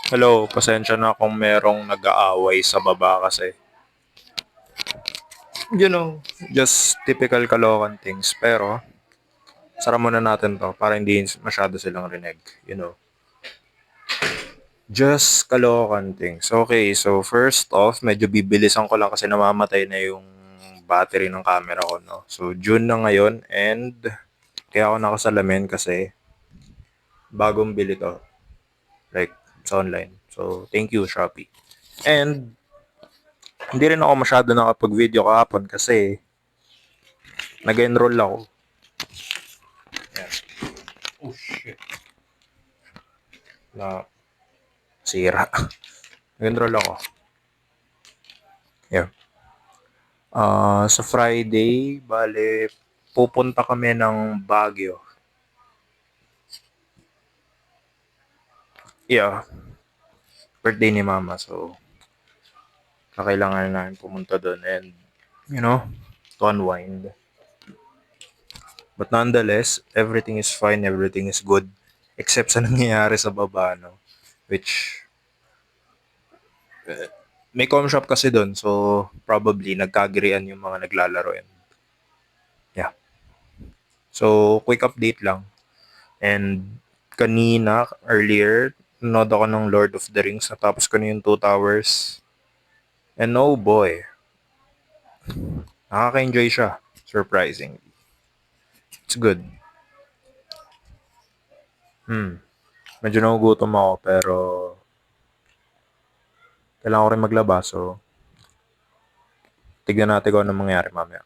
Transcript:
Hello, pasensya na kung merong nag-aaway sa baba kasi. Just typical Caloocan things. Pero, sara muna natin to para hindi masyado silang rinig. Just Caloocan things. Okay, so first off, medyo bibilisan ko lang kasi namamatay na yung battery ng camera ko, no? So, June na ngayon and kaya ako nakasalamin kasi bagong bili to. Like, sa online. So, thank you, Shopee. And, hindi rin ako masyado nakapag-video kahapon kasi nag-enroll ako. Yan. Oh, shit. Na sira. Nag-enroll ako. Yeah. Sa Friday, bale, pupunta kami ng Baguio. Yeah. Birthday ni Mama. So, kakailangan namin pumunta doon and, to unwind. But nonetheless, everything is fine, everything is good. Except sa nangyayari sa baba, no? Which, may com shop kasi doon. So, probably, nagkagirian yung mga naglalaro. And, yeah. So, quick update lang. And kanina, earlier, nanood ako ng Lord of the Rings. Natapos ko na yung Two Towers. And oh boy, nakaka-enjoy siya. Surprisingly. It's good. Medyo nagugutom ako pero kailangan ko rin maglaba. So, tignan natin kung ano mangyari mamaya.